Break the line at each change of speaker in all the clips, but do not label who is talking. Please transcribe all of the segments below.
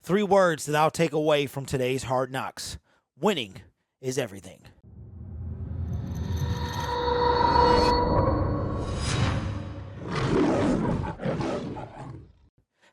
Three words that I'll take away from today's Hard Knocks. Winning is everything.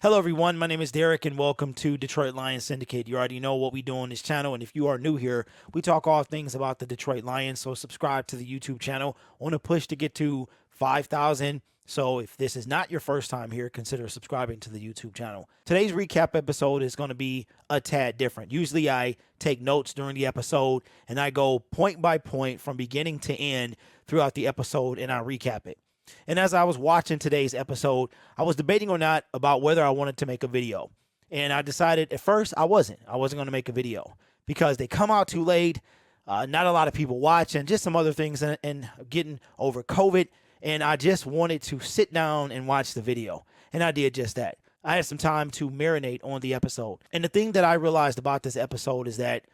Hello everyone, my name is Derek and welcome to Detroit Lions Syndicate. You already know what we do on this channel, and if you are new here, we talk all things about the Detroit Lions, so subscribe to the YouTube channel. On a push to get to 5,000, so if this is not your first time here, consider subscribing to the YouTube channel. Today's recap episode is going to be a tad different. Usually I take notes during the episode and I go point by point from beginning to end throughout the episode and I recap it. And as I was watching today's episode, I was debating or not about whether I wanted to make a video. And I decided at first I wasn't going to make a video because they come out too late. Not a lot of people watch and just some other things and getting over COVID. And I just wanted to sit down and watch the video. And I did just that. I had some time to marinate on the episode. And the thing that I realized about this episode is that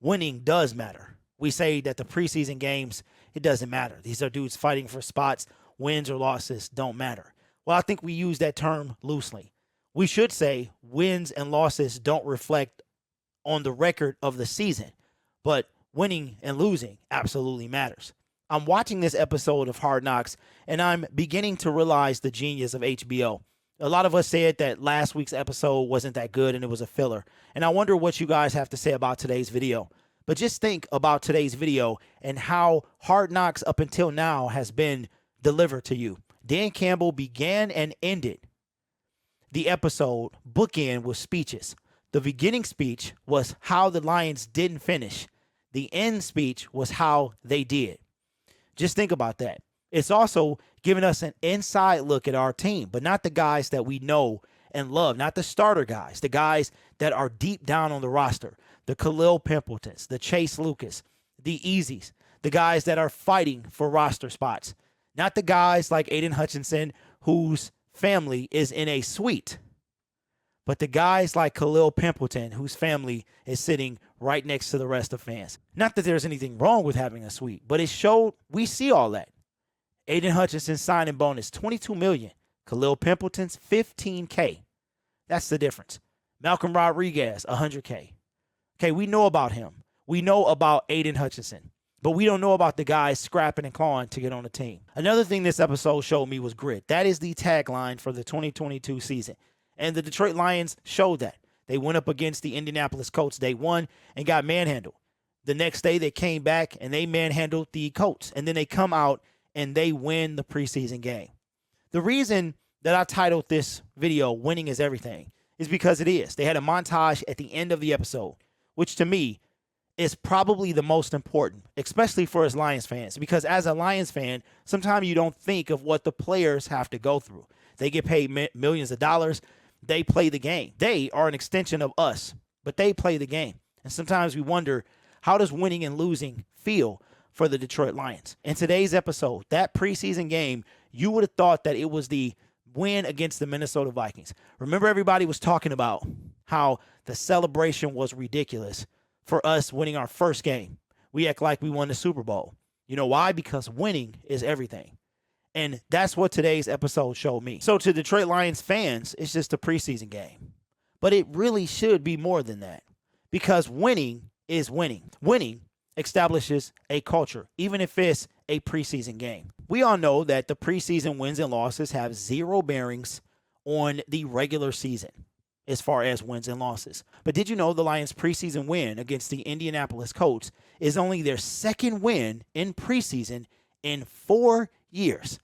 winning does matter. We say that the preseason games, it doesn't matter. These are dudes fighting for spots. Wins or losses don't matter. Well, I think we use that term loosely. We should say wins and losses don't reflect on the record of the season, but winning and losing absolutely matters. I'm watching this episode of Hard Knocks, and I'm beginning to realize the genius of HBO. A lot of us said that last week's episode wasn't that good and it was a filler, and I wonder what you guys have to say about today's video. But just think about today's video and how Hard Knocks up until now has been delivered to you. Dan Campbell began and ended the episode bookend with speeches. The beginning speech was how the Lions didn't finish. The end speech was how they did. Just think about that. It's also giving us an inside look at our team, but not the guys that we know and love, not the starter guys, the guys that are deep down on the roster, the Khalil Pimpletons, the Chase Lucas, the Easies, the guys that are fighting for roster spots. Not the guys like Aiden Hutchinson whose family is in a suite, but the guys like Khalil Pimpleton whose family is sitting right next to the rest of fans. Not that there's anything wrong with having a suite, but it showed we see all that. Aiden Hutchinson's signing bonus, $22 million. Khalil Pimpleton's $15K. That's the difference. Malcolm Rodriguez, $100K. Okay, we know about him. We know about Aiden Hutchinson. But we don't know about the guys scrapping and clawing to get on the team. Another thing this episode showed me was grit. That is the tagline for the 2022 season. And the Detroit Lions showed that. They went up against the Indianapolis Colts day one and got manhandled. The next day they came back and they manhandled the Colts. And then they come out and they win the preseason game. The reason that I titled this video, Winning is Everything, is because it is. They had a montage at the end of the episode, which to me is probably the most important, especially for us Lions fans, because as a Lions fan, sometimes you don't think of what the players have to go through. They get paid millions of dollars. They play the game. They are an extension of us, but they play the game. And sometimes we wonder, how does winning and losing feel for the Detroit Lions? In today's episode, that preseason game, you would have thought that it was the win against the Minnesota Vikings. Remember, everybody was talking about how the celebration was ridiculous for us winning our first game. We act like we won the Super Bowl. You know why? Because winning is everything. And that's what today's episode showed me. So to Detroit Lions fans, it's just a preseason game. But it really should be more than that. Because winning is winning. Winning establishes a culture, even if it's a preseason game. We all know that the preseason wins and losses have zero bearings on the regular season as far as wins and losses. But did you know the Lions' preseason win against the Indianapolis Colts is only their second win in preseason in 4 years?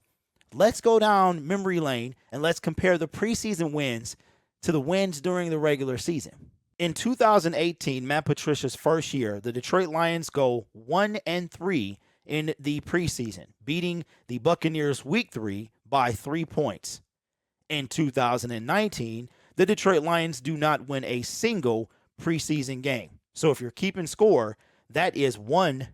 Let's go down memory lane and let's compare the preseason wins to the wins during the regular season. In 2018, Matt Patricia's first year, the Detroit Lions go 1-3 in the preseason, beating the Buccaneers week 3 by 3 points. In 2019, the Detroit Lions do not win a single preseason game. So if you're keeping score, that is 1-7.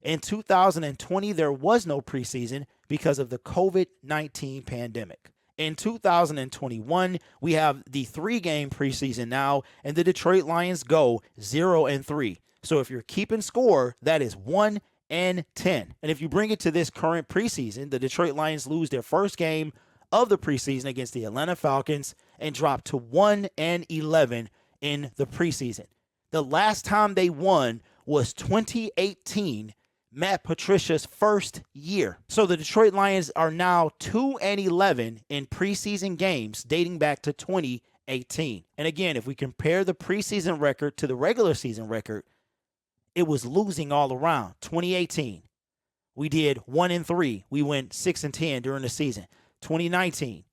In 2020, there was no preseason because of the COVID-19 pandemic. In 2021, we have the 3-game preseason now, and the Detroit Lions go 0-3. So if you're keeping score, that is 1-10. And if you bring it to this current preseason, the Detroit Lions lose their first game of the preseason against the Atlanta Falcons, and dropped to 1-11 in the preseason. The last time they won was 2018, Matt Patricia's first year. So the Detroit Lions are now 2-11 in preseason games dating back to 2018. And again, if we compare the preseason record to the regular season record, it was losing all around. 2018, we did 1-3. We went 6-10 during the season. 2019,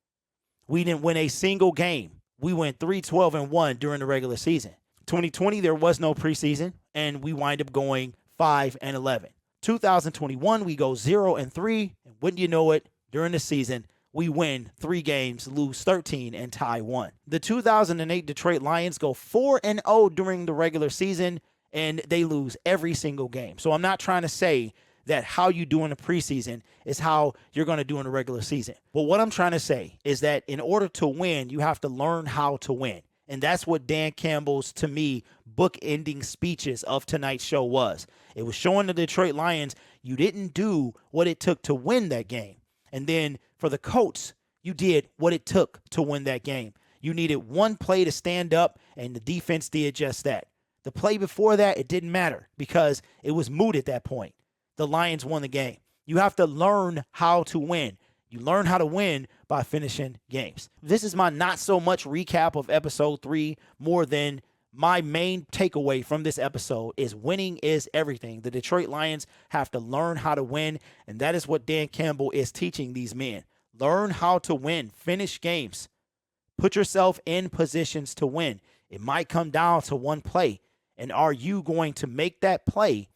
we didn't win a single game. We went 3-12-1 during the regular season. 2020, there was no preseason, and we wind up going 5-11. 2021, we go 0-3, and wouldn't you know it, during the season, we win 3 games, lose 13, and tie 1. The 2008 Detroit Lions go 4-0 during the regular season, and they lose every single game. So I'm not trying to say that how you do in the preseason is how you're going to do in the regular season. But what I'm trying to say is that in order to win, you have to learn how to win. And that's what Dan Campbell's, to me, book-ending speeches of tonight's show was. It was showing the Detroit Lions you didn't do what it took to win that game. And then for the Colts, you did what it took to win that game. You needed one play to stand up, and the defense did just that. The play before that, it didn't matter because it was moot at that point. The Lions won the game. You have to learn how to win. You learn how to win by finishing games. This is my not so much recap of episode 3, more than my main takeaway from this episode is winning is everything. The Detroit Lions have to learn how to win, and that is what Dan Campbell is teaching these men. Learn how to win. Finish games. Put yourself in positions to win. It might come down to one play, and are you going to make that play,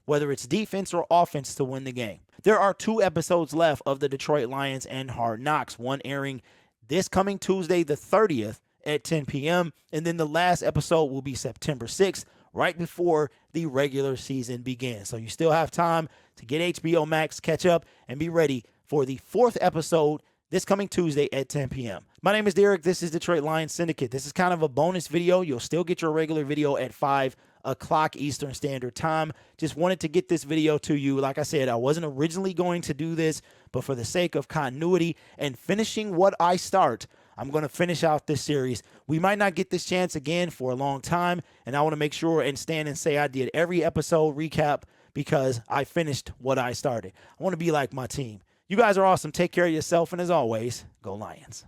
whether it's defense or offense, to win the game? There are 2 episodes left of the Detroit Lions and Hard Knocks, one airing this coming Tuesday, the 30th at 10 p.m., and then the last episode will be September 6th, right before the regular season begins. So you still have time to get HBO Max, catch up, and be ready for the 4th episode this coming Tuesday at 10 p.m. My name is Derek. This is Detroit Lions Syndicate. This is kind of a bonus video. You'll still get your regular video at 5 o'clock Eastern Standard Time. Just wanted to get this video to you. Like I said, I wasn't originally going to do this, but for the sake of continuity and finishing what I start, I'm going to finish out this series. We might not get this chance again for a long time, and I want to make sure and stand and say I did every episode recap because I finished what I started. I want to be like my team. You guys are awesome. Take care of yourself, and as always, go Lions.